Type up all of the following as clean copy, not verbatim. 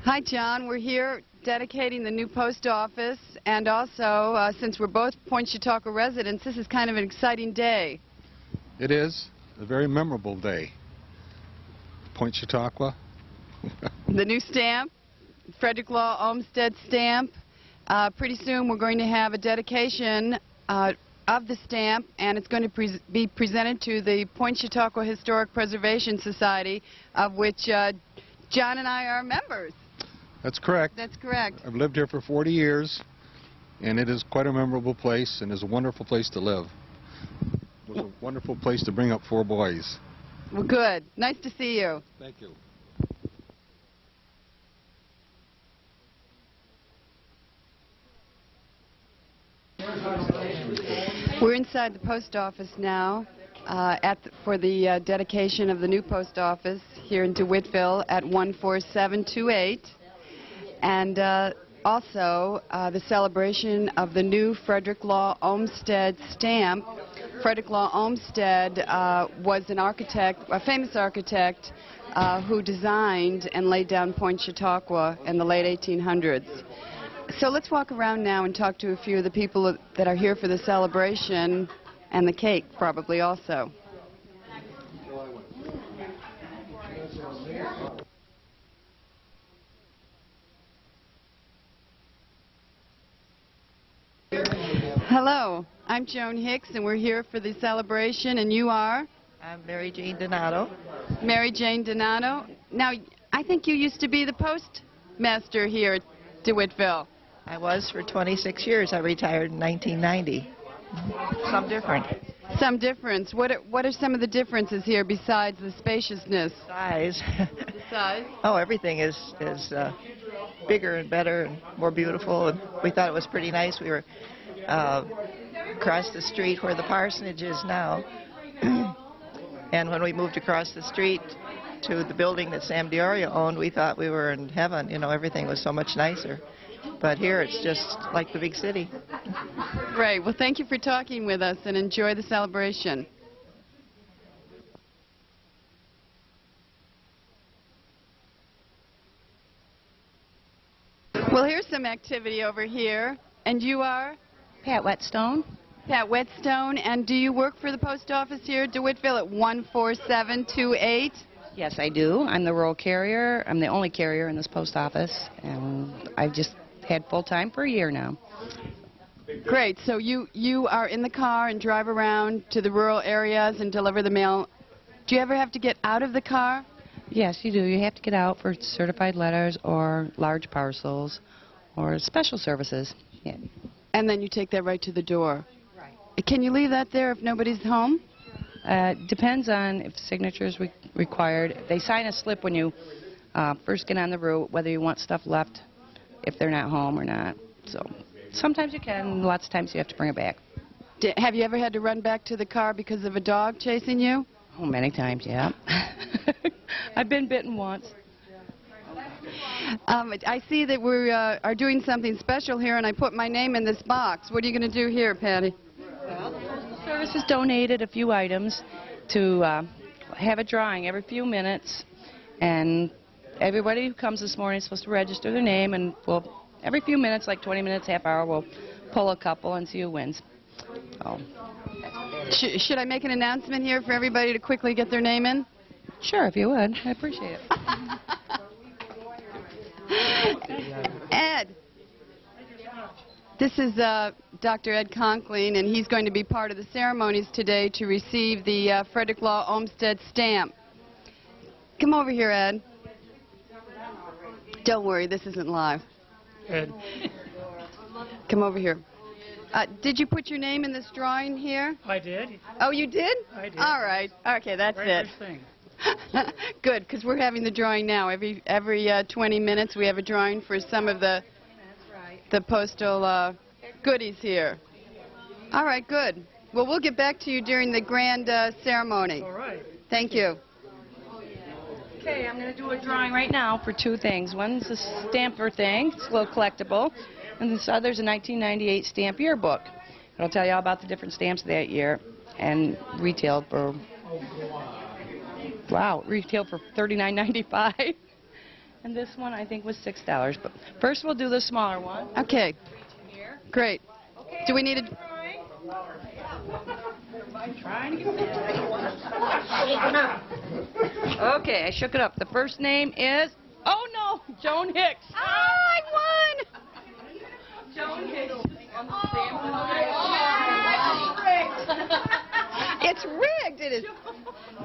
Hi, John. We're here dedicating the new post office, and also, since we're both Point Chautauqua residents, this is kind of an exciting day. It is a very memorable day. Point Chautauqua. The new stamp, Frederick Law Olmsted stamp. Pretty soon we're going to have a dedication of the stamp, and it's going to be presented to the Point Chautauqua Historic Preservation Society, of which John and I are members. That's correct. That's correct. I've lived here for 40 years, and it is quite a memorable place, and is a wonderful place to live. It was a wonderful place to bring up 4 boys. Well, good. Nice to see you. Thank you. We're inside the post office now for the dedication of the new post office here in DeWittville at 14728. And also the celebration of the new Frederick Law Olmsted stamp. Frederick Law Olmsted was an architect, a famous architect, who designed and laid down Point Chautauqua in the late 1800s. So let's walk around now and talk to a few of the people that are here for the celebration, and the cake probably also. Hello, I'm Joan Hicks, and we're here for the celebration, and you are? I'm Mary Jane Donato. Mary Jane Donato. Now, I think you used to be the postmaster here at DeWittville. I was for 26 years. I retired in 1990. Some different. Some difference. What are some of the differences here besides the spaciousness? Size. The size? Oh, everything is bigger and better and more beautiful. And we thought it was pretty nice. We were across the street where the parsonage is now. And when we moved across the street to the building that Sam Diorio owned, we thought we were in heaven. You know, everything was so much nicer. But here it's just like the big city. Great. Well, thank you for talking with us, and enjoy the celebration. Well, here's some activity over here. And you are? Pat Whetstone. Pat Whetstone. And do you work for the post office here at DeWittville at 14728? Yes, I do. I'm the rural carrier. I'm the only carrier in this post office, and I've just had full-time for a year now. Great. So you are in the car and drive around to the rural areas and deliver the mail. Do you ever have to get out of the car? Yes, you do. You have to get out for certified letters or large parcels or special services. Yeah. And then you take that right to the door. Right. Can you leave that there if nobody's home? Depends on if signatures required. They sign a slip when you first get on the route, whether you want stuff left if they're not home or not. So sometimes you can, lots of times you have to bring it back. Have you ever had to run back to the car because of a dog chasing you? Oh, many times, yeah. I've been bitten once. I see that we are doing something special here, and I put my name in this box. What are you going to do here, Patty? Well, the service has donated a few items to have a drawing every few minutes, and everybody who comes this morning is supposed to register their name, and we'll, every few minutes, like 20 minutes, half hour, we'll pull a couple and see who wins. Oh. Should I make an announcement here for everybody to quickly get their name in? Sure, if you would. I appreciate it. Ed. This is Dr. Ed Conkling, and he's going to be part of the ceremonies today to receive the Frederick Law Olmsted stamp. Come over here, Ed. Don't worry, this isn't live. Ed. Come over here. Did you put your name in this drawing here? I did. Oh, you did? I did. All right. Okay, that's Very it. first thing. Good, because we're having the drawing now. Every 20 minutes we have a drawing for some of the postal goodies here. All right, good. Well, we'll get back to you during the grand ceremony. All right. Thank you. Okay, I'm going to do a drawing right now for 2 things. One's a stamper thing. It's a little collectible. And this other's a 1998 stamp yearbook. It'll tell you all about the different stamps of that year, and retailed for, wow, retailed for $39.95. and this one I think was $6. But first we'll do the smaller one. Okay. Great. Do we need a... Trying to get this. Okay, I shook it up. The first name is, oh no, Joan Hicks. I won! Joan Hicks. It's rigged. It is.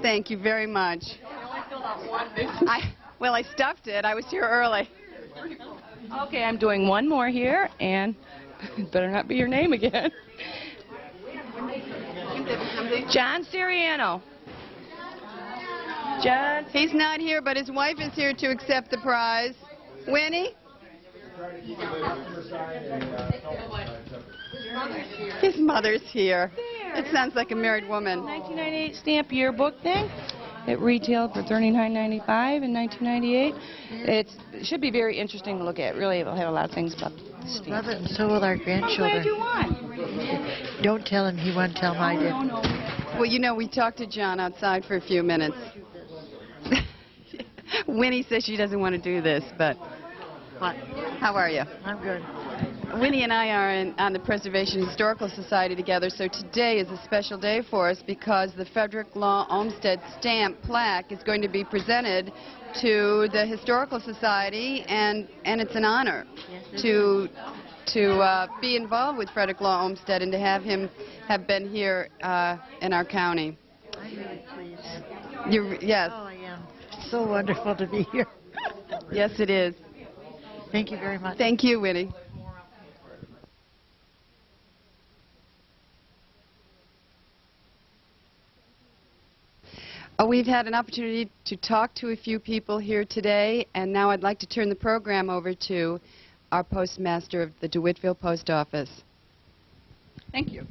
Thank you very much. Well, I stuffed it. I was here early. Okay, I'm doing one more here, and it better not be your name again. John Siriano. John. He's not here, but his wife is here to accept the prize. Winnie? His mother's here. It sounds like a married woman. 1998 stamp yearbook thing. It retailed for $39.95 in 1998. It should be very interesting to look at. Really, it will have a lot of things about stamps. Love it, and so will our I'm grandchildren. glad you won. Don't tell him he won't tell my did. No. Well, you know, we talked to John outside for a few minutes. Winnie says she doesn't want to do this, but What? how are you? I'm good. Winnie and I are on the Preservation Historical Society together, so today is a special day for us because the Frederick Law Olmsted stamp plaque is going to be presented to the Historical Society, and it's an honor to be involved with Frederick Law Olmsted and to have him have been here in our county. I'm really pleased. Yes, Oh, I am. So wonderful to be here. yes it is. Thank you very much. Thank you, Winnie. We've had an opportunity to talk to a few people here today, and now I'd like to turn the program over to our postmaster of the DeWittville Post Office. Thank you.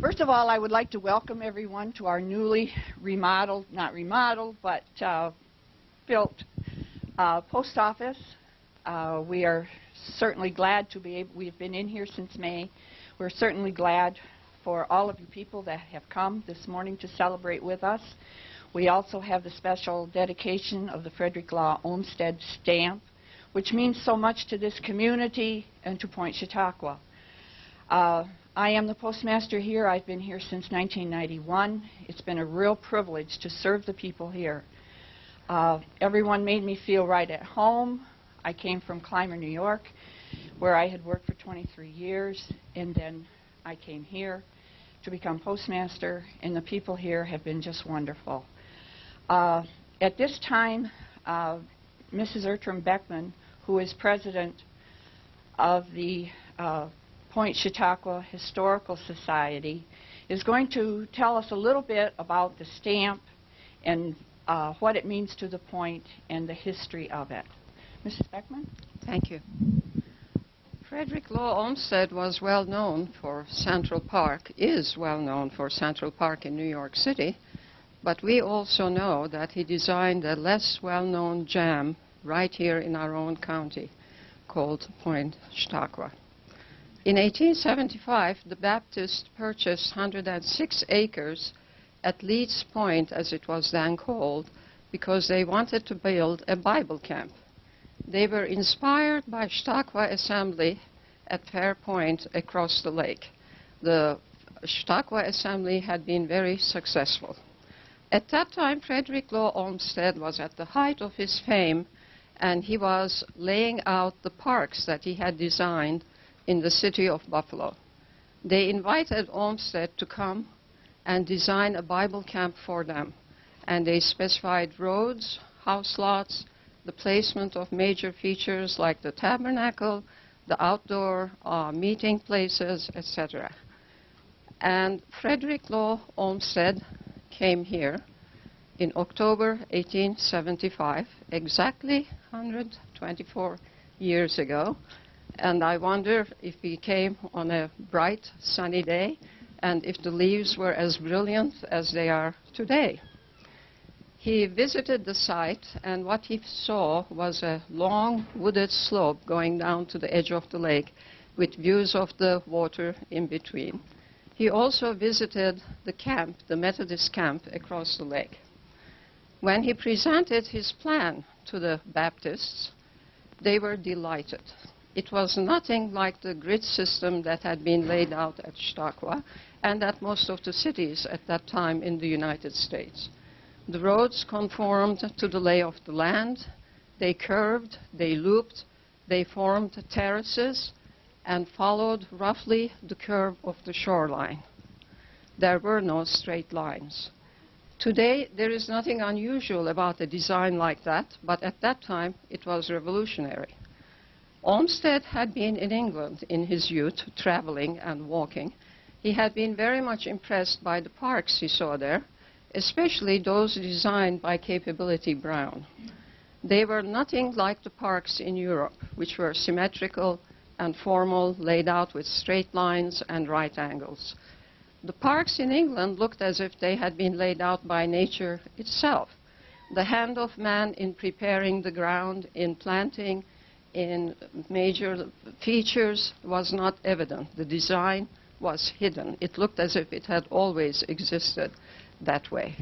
First of all, I would like to welcome everyone to our newly remodeled, not remodeled, but built post office. We are certainly glad to be able, we've been in here since May. We're certainly glad for all of you people that have come this morning to celebrate with us. We also have the special dedication of the Frederick Law Olmsted stamp, which means so much to this community and to Point Chautauqua. I am the postmaster here. I've been here since 1991. It's been a real privilege to serve the people here. Everyone made me feel right at home. I came from Clymer, New York, where I had worked for 23 years, and then I came here to become postmaster, and the people here have been just wonderful. At this time, Mrs. Ertram Beckman, who is president of the Point Chautauqua Historical Society, is going to tell us a little bit about the stamp and what it means to the Point and the history of it. Mrs. Beckman? Thank you. Frederick Law Olmsted was well known for Central Park, is well known for Central Park in New York City, but we also know that he designed a less well-known gem right here in our own county called Point Chautauqua. In 1875, the Baptists purchased 106 acres at Leeds Point, as it was then called, because they wanted to build a Bible camp. They were inspired by Chautauqua Assembly at Fair Point across the lake. The Chautauqua Assembly had been very successful. At that time, Frederick Law Olmsted was at the height of his fame, and he was laying out the parks that he had designed in the city of Buffalo. They invited Olmsted to come and design a Bible camp for them, and they specified roads, house lots, the placement of major features like the tabernacle, the outdoor meeting places, etc. And Frederick Law Olmsted came here in October 1875, exactly 124 years ago. And I wonder if he came on a bright, sunny day, and if the leaves were as brilliant as they are today. He visited the site, and what he saw was a long wooded slope going down to the edge of the lake with views of the water in between. He also visited the camp, the Methodist camp across the lake. When he presented his plan to the Baptists, they were delighted. It was nothing like the grid system that had been laid out at Chautauqua and at most of the cities at that time in the United States. The roads conformed to the lay of the land. They curved, they looped, they formed terraces and followed roughly the curve of the shoreline. There were no straight lines. Today, there is nothing unusual about a design like that, but at that time, it was revolutionary. Olmsted had been in England in his youth, traveling and walking. He had been very much impressed by the parks he saw there, especially those designed by Capability Brown. They were nothing like the parks in Europe, which were symmetrical and formal, laid out with straight lines and right angles. The parks in England looked as if they had been laid out by nature itself. The hand of man in preparing the ground, in planting, in major features was not evident. The design was hidden. It looked as if it had always existed that way.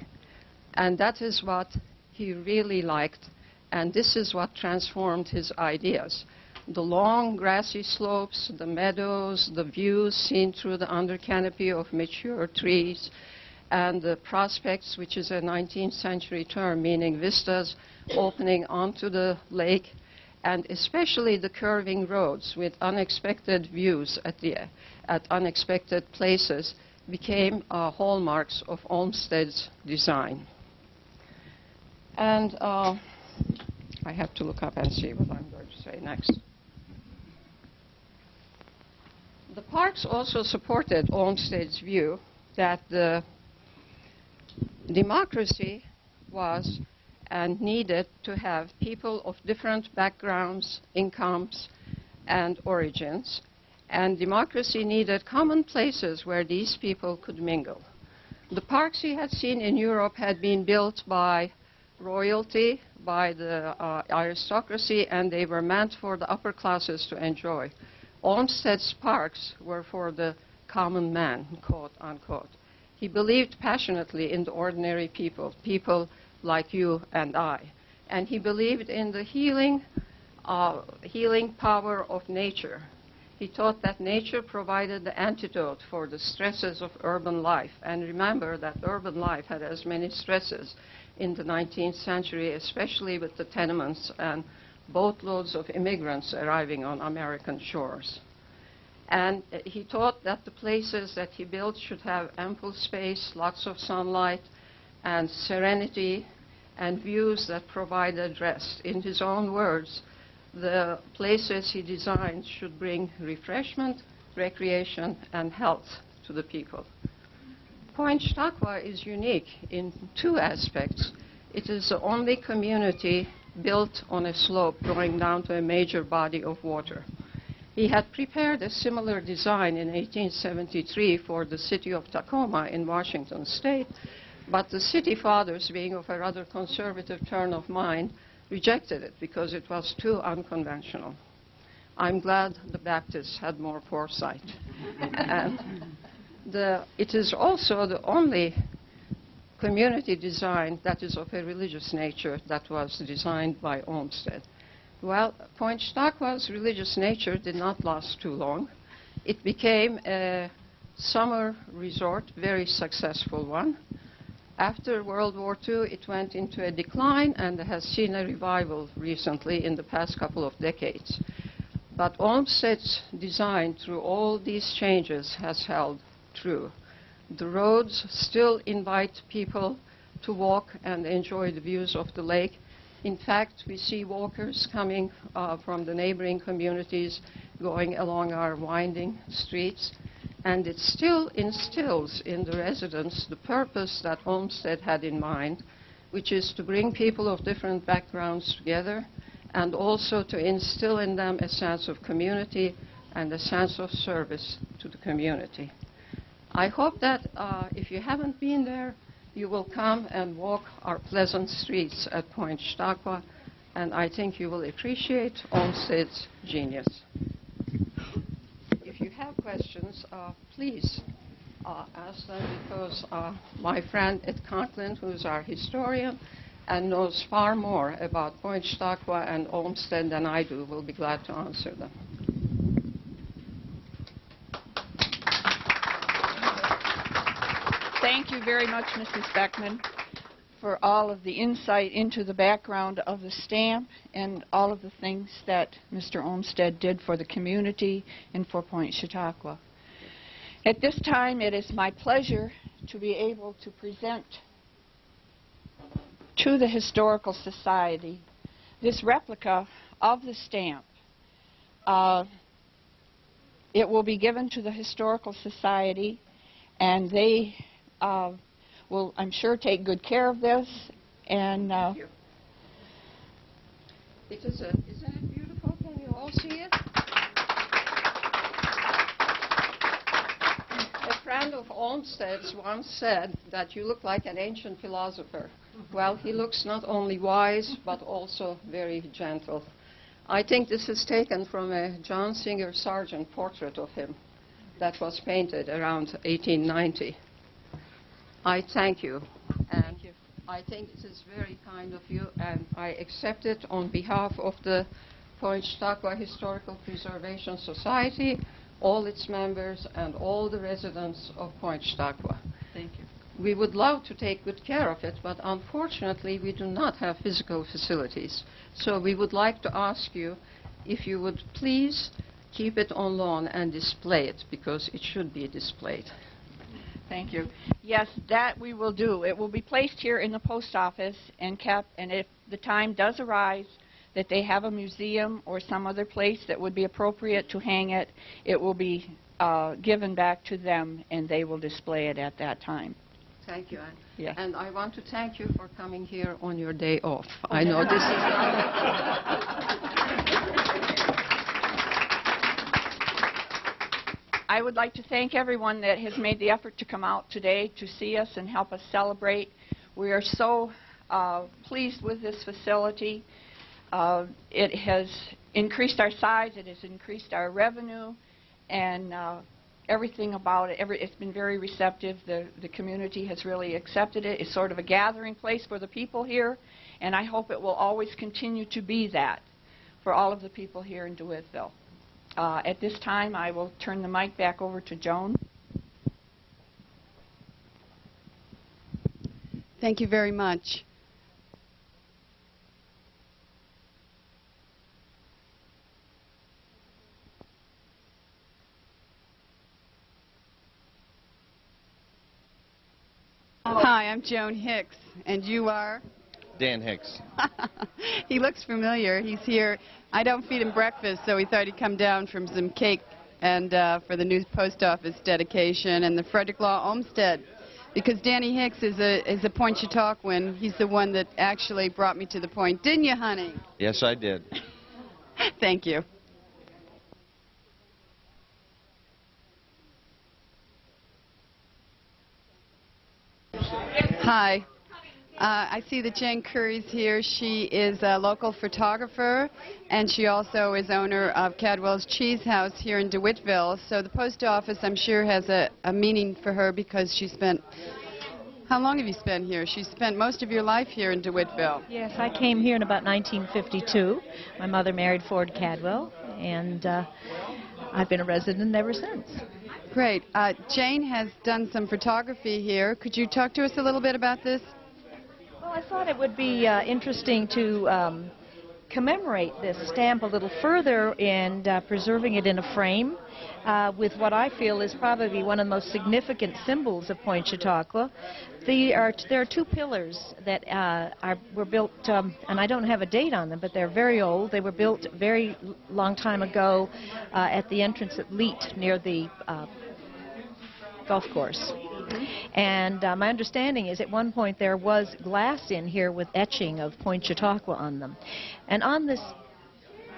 And that is what he really liked, and this is what transformed his ideas. The long grassy slopes, the meadows, the views seen through the under canopy of mature trees, and the prospects, which is a 19th century term meaning vistas opening onto the lake, and especially the curving roads with unexpected views at unexpected places became hallmarks of Olmsted's design. And I have to look up and see what I'm going to say next. The parks also supported Olmsted's view that the democracy was and needed to have people of different backgrounds, incomes, and origins. And democracy needed common places where these people could mingle. The parks he had seen in Europe had been built by royalty, by the aristocracy, and they were meant for the upper classes to enjoy. Olmsted's parks were for the common man, quote unquote. He believed passionately in the ordinary people, people like you and I. And he believed in the healing power of nature. He thought that nature provided the antidote for the stresses of urban life. And remember that urban life had as many stresses in the 19th century, especially with the tenements and boatloads of immigrants arriving on American shores. And he thought that the places that he built should have ample space, lots of sunlight, and serenity, and views that provided rest. In his own words, the places he designed should bring refreshment, recreation, and health to the people. Point Chautauqua is unique in two aspects. It is the only community built on a slope going down to a major body of water. He had prepared a similar design in 1873 for the city of Tacoma in Washington State, but the city fathers, being of a rather conservative turn of mind, rejected it because it was too unconventional. I'm glad the Baptists had more foresight. And it is also the only community design that is of a religious nature that was designed by Olmsted. Well, Point Chautauqua's religious nature did not last too long. It became a summer resort, very successful one. After World War II, it went into a decline and has seen a revival recently in the past couple of decades. But Olmsted's design through all these changes has held true. The roads still invite people to walk and enjoy the views of the lake. In fact, we see walkers coming from the neighboring communities going along our winding streets. And it still instills in the residents the purpose that Olmsted had in mind, which is to bring people of different backgrounds together and also to instill in them a sense of community and a sense of service to the community. I hope that if you haven't been there, you will come and walk our pleasant streets at Point Chautauqua, and I think you will appreciate Olmsted's genius. If you have questions, please ask them, because my friend Ed Conklin, who is our historian, and knows far more about Point Chautauqua and Olmsted than I do will be glad to answer them. Thank you very much, Mrs. Beckman, for all of the insight into the background of the stamp and all of the things that Mr. Olmsted did for the community and for Point Chautauqua. At this time, it is my pleasure to be able to present to the Historical Society this replica of the stamp. It will be given to the Historical Society, and they will, I'm sure, take good care of this. And Thank you. Isn't it beautiful? Can you all see it? A friend of Olmsted's once said that you look like an ancient philosopher. Well, he looks not only wise, but also very gentle. I think this is taken from a John Singer Sargent portrait of him that was painted around 1890. I thank you. And I think it is very kind of you, and I accept it on behalf of the Point Chautauqua Historical Preservation Society, all its members, and all the residents of Point Chautauqua. thank you. We would love to take good care of it, but unfortunately we do not have physical facilities. So we would like to ask you if you would please keep it on loan and display it, because it should be displayed. Thank you. Yes, that we will do. It will be placed here in the post office and kept, and if the time does arise that they have a museum or some other place that would be appropriate to hang it, it will be given back to them, and they will display it at that time. Thank you, Anne. Yes. And I want to thank you for coming here on your day off. I know this is I would like to thank everyone that has made the effort to come out today to see us and help us celebrate. We are so pleased with this facility. It has increased our size, it has increased our revenue, and everything about it. It's been very receptive. The community has really accepted it. It's sort of a gathering place for the people here, and I hope it will always continue to be that for all of the people here in DeWittville. At this time, I will turn the mic back over to Joan. Thank you very much. Hi, I'm Joan Hicks, and you are? Dan Hicks. He looks familiar. He's here. I don't feed him breakfast, so he thought he'd come down from some cake and for the new post office dedication and the Frederick Law Olmsted. Because Danny Hicks is a Point Chautauquan. He's the one that actually brought me to the point. Didn't you, honey? Yes, I did. Thank you. Hi. I see that Jane Curry's here. She is a local photographer, and she also is owner of Cadwell's Cheese House here in DeWittville. So the post office, I'm sure, has a meaning for her because she spent... How long have you spent here? She spent most of your life here in DeWittville. Yes, I came here in about 1952. My mother married Ford Cadwell, and I've been a resident ever since. Great. Jane has done some photography here. Could you talk to us a little bit about this? Well, I thought it would be interesting to commemorate this stamp a little further and preserving it in a frame with what I feel is probably one of the most significant symbols of Point Chautauqua. There are two pillars that were built, and I don't have a date on them, but they're very old. They were built a very long time ago at the entrance at Leet near the golf course. And my understanding is at one point there was glass in here with etching of Point Chautauqua on them. And on this,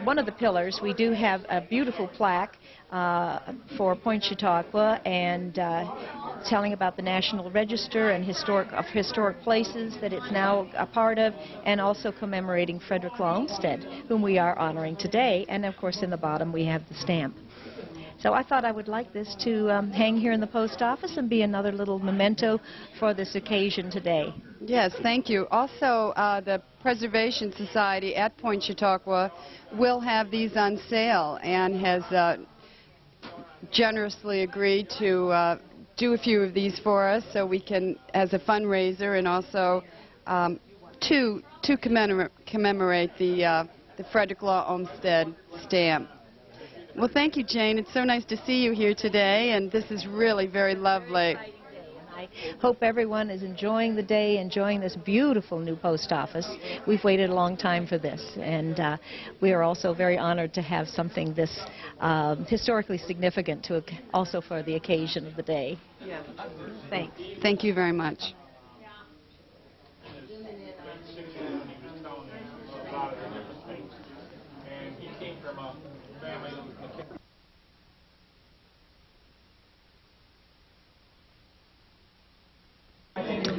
one of the pillars, we do have a beautiful plaque for Point Chautauqua and telling about the National Register and historic places that it's now a part of, and also commemorating Frederick Law Olmsted, whom we are honoring today. And of course in the bottom we have the stamp. So I thought I would like this to hang here in the post office and be another little memento for this occasion today. Yes, thank you. Also, the Preservation Society at Point Chautauqua will have these on sale and has generously agreed to do a few of these for us so we can, as a fundraiser, and also to commemorate the Frederick Law Olmsted stamp. Well, thank you, Jane. It's so nice to see you here today, and this is really very lovely. I hope everyone is enjoying the day, enjoying this beautiful new post office. We've waited a long time for this, and we are also very honored to have something this historically significant also for the occasion of the day. Yes. Thanks. Thank you very much.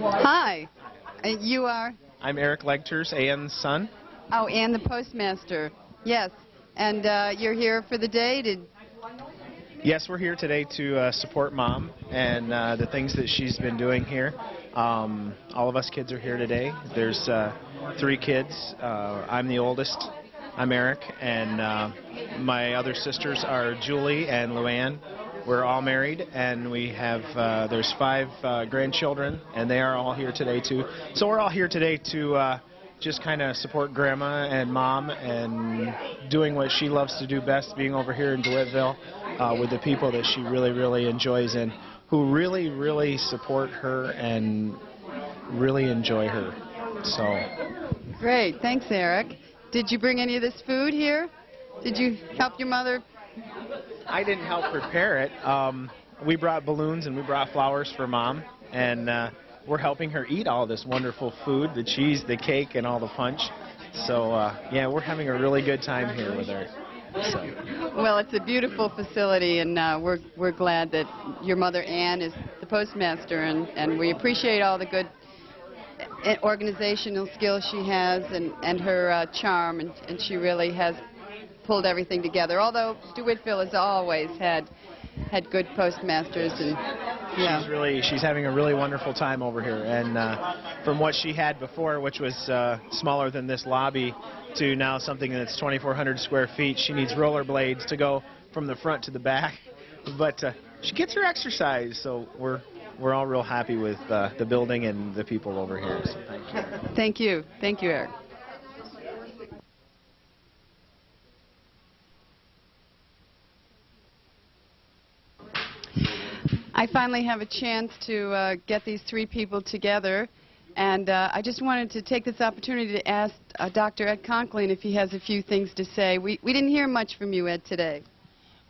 Hi. You are? I'm Eric Legter's Ann's son. Oh, Ann the postmaster. Yes. And you're here for the day? Yes, we're here today to support Mom and the things that she's been doing here. All of us kids are here today. There's 3 kids. I'm the oldest. I'm Eric. And my other sisters are Julie and Luann. We're all married, and we have, there's 5 grandchildren, and they are all here today, too. So we're all here today to just kind of support Grandma and Mom and doing what she loves to do best, being over here in DeWittville with the people that she really, really enjoys and who really, really support her and really enjoy her. So. Great. Thanks, Eric. Did you bring any of this food here? Did you help your mother? I didn't help prepare it. We brought balloons and we brought flowers for Mom, and we're helping her eat all this wonderful food, the cheese, the cake, and all the punch. So, yeah, we're having a really good time here with her. So. Well, it's a beautiful facility, and we're glad that your mother, Ann, is the postmaster, and we appreciate all the good organizational skills she has and her charm, and she really has pulled everything together, although DeWittville has always had good postmasters, and yeah. She's having a really wonderful time over here, and from what she had before, which was smaller than this lobby, to now something that's 2,400 square feet, she needs rollerblades to go from the front to the back, but she gets her exercise, so we're all real happy with the building and the people over here. So thank you. Thank you, Eric. I finally have a chance to get these 3 people together, and I just wanted to take this opportunity to ask Dr. Ed Conklin if he has a few things to say. We didn't hear much from you, Ed, today.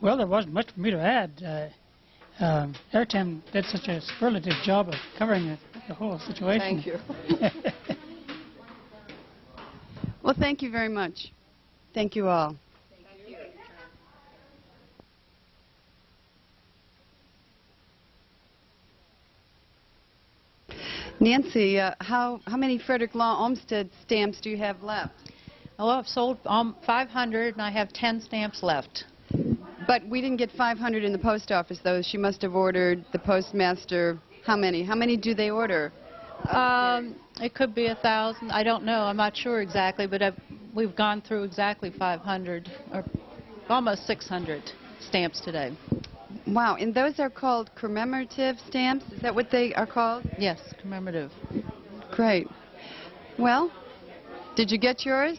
Well, there wasn't much for me to add. Airtime did such a superlative job of covering the whole situation. Thank you. Well, thank you very much. Thank you all. Nancy, how many Frederick Law Olmsted stamps do you have left? Oh, I've sold 500, and I have 10 stamps left. But we didn't get 500 in the post office, though. She must have ordered the postmaster. How many? How many do they order? It could be 1,000. I don't know. I'm not sure exactly, but we've gone through exactly 500, or almost 600 stamps today. Wow, and those are called commemorative stamps? Is that what they are called? Yes, commemorative. Great. Well, did you get yours?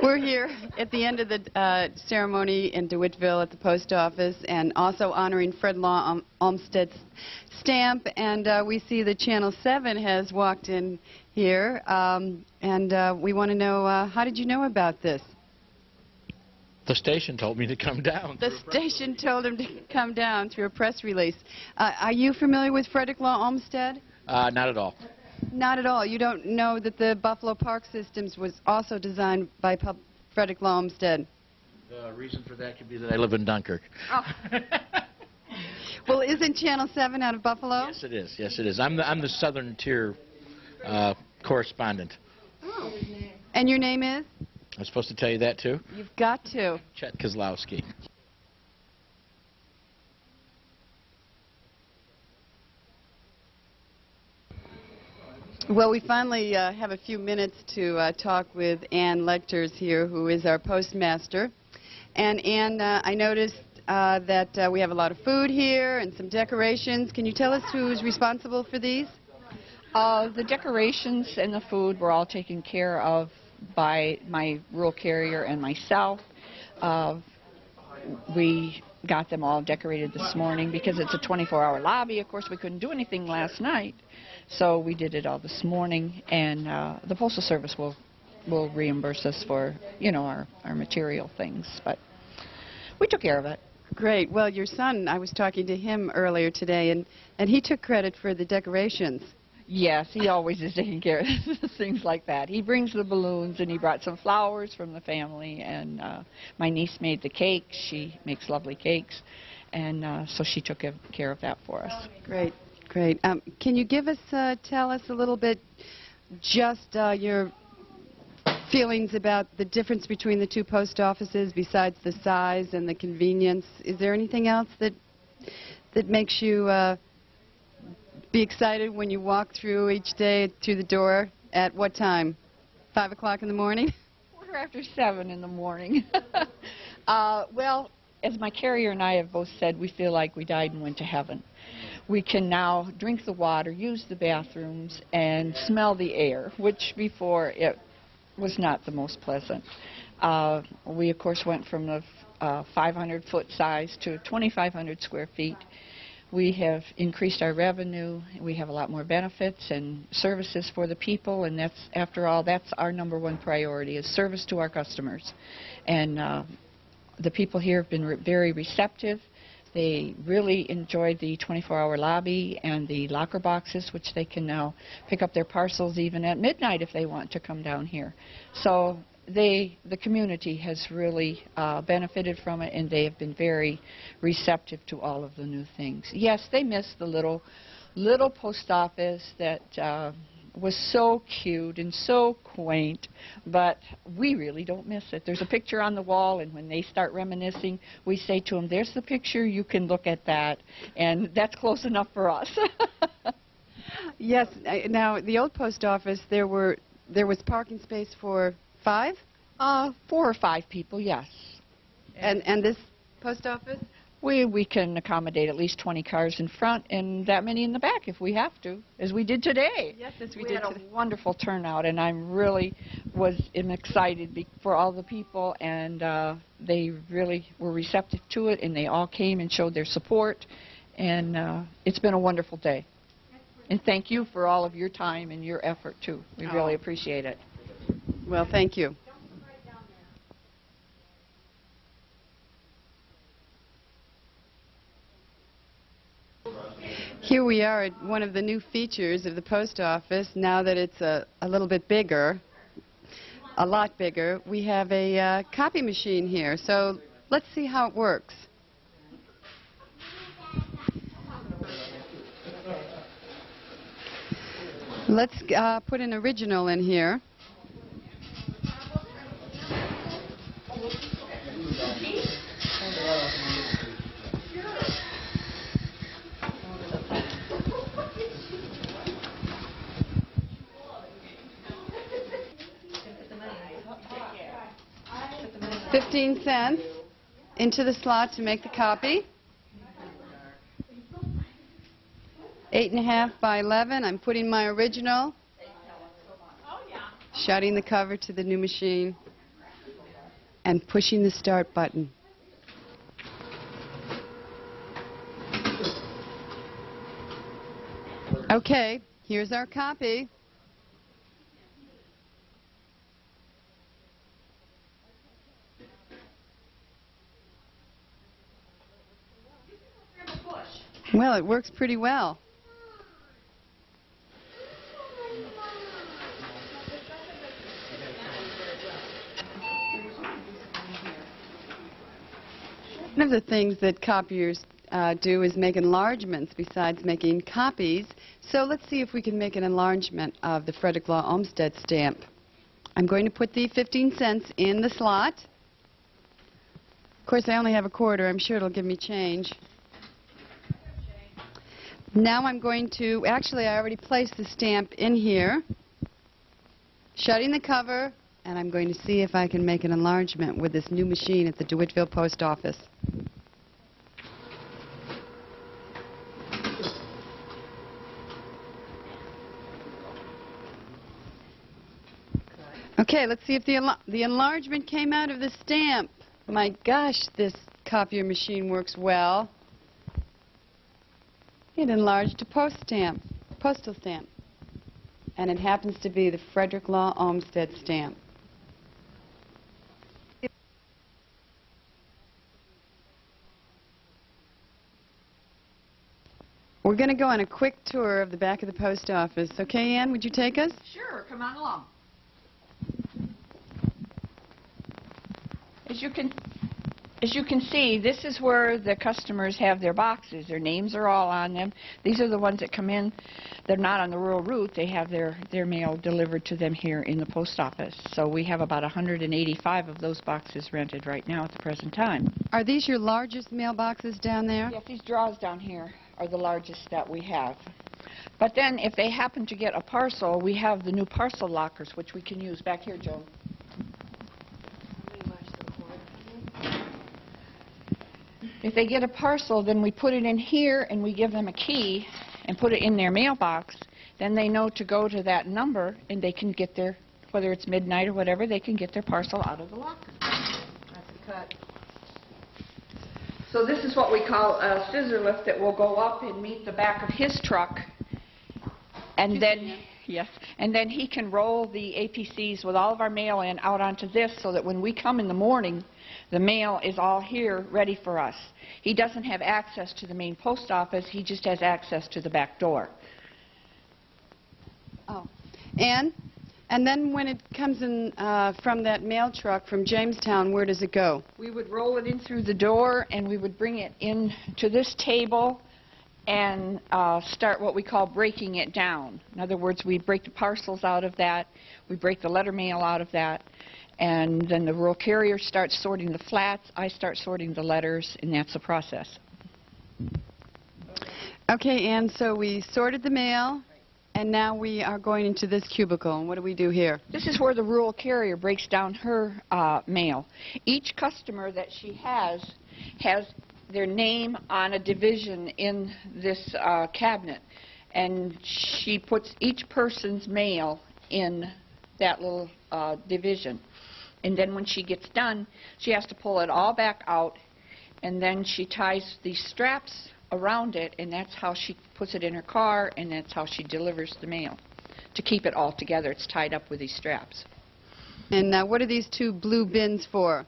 We're here at the end of the ceremony in DeWittville at the post office, and also honoring Fred Law Olmsted's stamp, and we see that Channel 7 has walked in here, and we want to know, how did you know about this? The station told me to come down. The station told him to come down through a press release. Are you familiar with Frederick Law Olmsted? Not at all. Not at all. You don't know that the Buffalo Park Systems was also designed by Frederick Law Olmsted? The reason for that could be that I live in Dunkirk. Oh. Well, isn't Channel 7 out of Buffalo? Yes, it is. Yes, it is. I'm the Southern Tier correspondent. And your name is? I'm supposed to tell you that, too? You've got to. Chet Kozlowski. Well, we finally have a few minutes to talk with Ann Lecters here, who is our postmaster. And Ann, I noticed that we have a lot of food here and some decorations. Can you tell us who's responsible for these? The decorations and the food were all taken care of by my rural carrier and myself. We got them all decorated this morning because it's a 24-hour lobby. Of course, we couldn't do anything last night, so we did it all this morning. And the Postal Service will reimburse us for, you know, our material things, but we took care of it. Great. Well, your son, I was talking to him earlier today, and he took credit for the decorations. Yes, he always is taking care of things like that. He brings the balloons, and he brought some flowers from the family, and my niece made the cakes. She makes lovely cakes, and so she took care of that for us. Great, great. Can you tell us a little bit just your feelings about the difference between the two post offices besides the size and the convenience? Is there anything else that makes you be excited when you walk through each day through the door at what time? 5 o'clock in the morning? Quarter after 7 in the morning. Well, as my carrier and I have both said, we feel like we died and went to heaven. We can now drink the water, use the bathrooms, and smell the air, which before it was not the most pleasant. We, of course, went from the 500-foot size to 2,500 square feet. We have increased our revenue. We have a lot more benefits and services for the people, and that's, after all, that's our #1 priority, is service to our customers. And the people here have been very receptive. They really enjoyed the 24-hour lobby and the locker boxes, which they can now pick up their parcels even at midnight if they want to come down here. So the community has really benefited from it, and they have been very receptive to all of the new things. Yes, they miss the little post office that was so cute and so quaint, but we really don't miss it. There's a picture on the wall, and when they start reminiscing, we say to them, there's the picture, you can look at that, and that's close enough for us. Yes. Now, the old post office, there was parking space for 5? 4 or 5 people, yes. And this post office? We can accommodate at least 20 cars in front and that many in the back if we have to, as we did today. Yes, as we did did today. today. We had a wonderful turnout, and I really am excited for all the people, and they really were receptive to it, and they all came and showed their support, and it's been a wonderful day. And thank you for all of your time and your effort, too. We really appreciate it. Well, thank you. Here we are at one of the new features of the post office. Now that it's a little bit bigger, a lot bigger, we have a copy machine here. So let's see how it works. Let's put an original in here. $0.15 into the slot to make the copy. 8.5 by 11. I'm putting my original. Shutting the cover to the new machine and pushing the start button. Okay, here's our copy. Well, it works pretty well. One of the things that copiers do is make enlargements besides making copies. So let's see if we can make an enlargement of the Frederick Law Olmsted stamp. I'm going to put the 15 cents in the slot. Of course, I only have a quarter. I'm sure it'll give me change. Now I'm going to, actually, I already placed the stamp in here, shutting the cover, and I'm going to see if I can make an enlargement with this new machine at the DeWittville Post Office. Okay, let's see if the enlargement came out of the stamp. My gosh, this copier machine works well. It enlarged a postal stamp. And it happens to be the Frederick Law Olmsted stamp. We're going to go on a quick tour of the back of the post office. Okay, Ann, would you take us? Sure, come on along. As you can see, this is where the customers have their boxes. Their names are all on them. These are the ones that come in. They're not on the rural route. They have their mail delivered to them here in the post office. So we have about 185 of those boxes rented right now at the present time. Are these your largest mailboxes down there? Yes, these drawers down here are the largest that we have. But then if they happen to get a parcel, we have the new parcel lockers, which we can use. Back here, Joe. If they get a parcel, then we put it in here and we give them a key and put it in their mailbox. Then they know to go to that number and they can get their, whether it's midnight or whatever, they can get their parcel out of the locker. That's a cut. So this is what we call a scissor lift that will go up and meet the back of his truck. And then, yes, and then he can roll the APCs with all of our mail in out onto this so that when we come in the morning, the mail is all here ready for us. He doesn't have access to the main post office. He just has access to the back door. Oh. And then when it comes in from that mail truck from Jamestown, where does it go? We would roll it in through the door and we would bring it in to this table and start what we call breaking it down. In other words, we break the parcels out of that, we break the letter mail out of that, and then the rural carrier starts sorting the flats, I start sorting the letters, and that's the process. Okay, Ann, so we sorted the mail, and now we are going into this cubicle. And what do we do here? This is where the rural carrier breaks down her mail. Each customer that she has their name on a division in this cabinet, and she puts each person's mail in that little division. And then when she gets done, she has to pull it all back out, and then she ties these straps around it, and that's how she puts it in her car, and that's how she delivers the mail. To keep it all together, it's tied up with these straps. And what are these two blue bins for?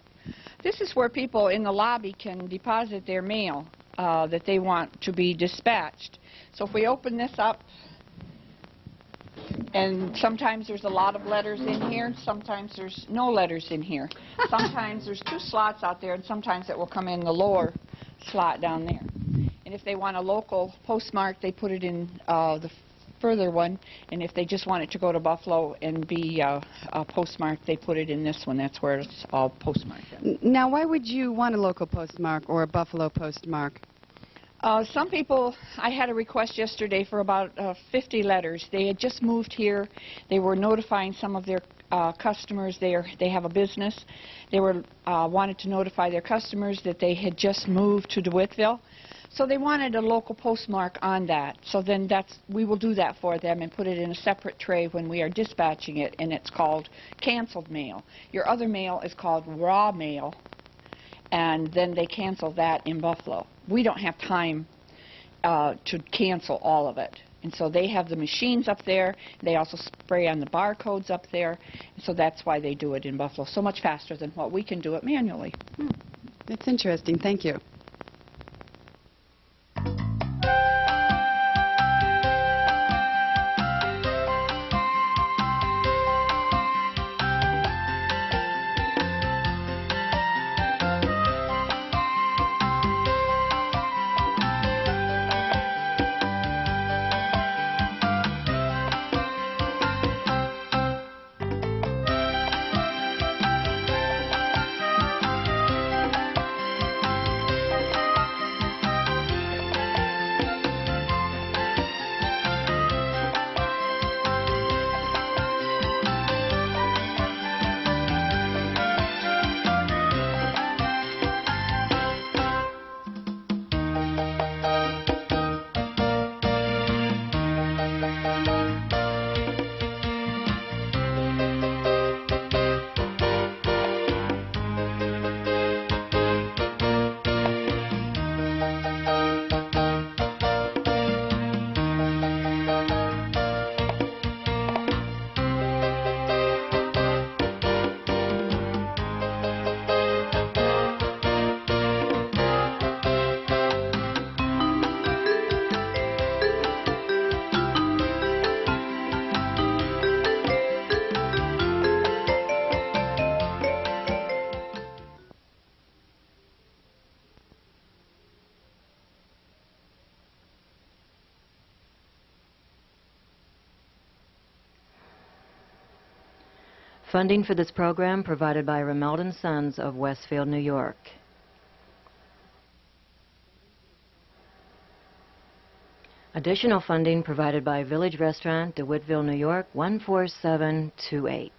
This is where people in the lobby can deposit their mail that they want to be dispatched. So if we open this up, and sometimes there's a lot of letters in here, sometimes there's no letters in here. Sometimes there's two slots out there, and sometimes it will come in the lower slot down there. And if they want a local postmark, they put it in the further one, and if they just want it to go to Buffalo and be postmarked, they put it in this one. That's where it's all postmarked. Now, why would you want a local postmark or a Buffalo postmark? Some people, I had a request yesterday for about 50 letters. They had just moved here. They were notifying some of their customers. They have a business. They were wanted to notify their customers that they had just moved to DeWittville. So they wanted a local postmark on that. So then we will do that for them and put it in a separate tray when we are dispatching it, and it's called canceled mail. Your other mail is called raw mail, and then they cancel that in Buffalo. We don't have time to cancel all of it. And so they have the machines up there. They also spray on the barcodes up there. So that's why they do it in Buffalo so much faster than what we can do it manually. That's interesting. Thank you. Funding for this program provided by Romeldon Sons of Westfield, New York. Additional funding provided by Village Restaurant, DeWittville, New York, 14728.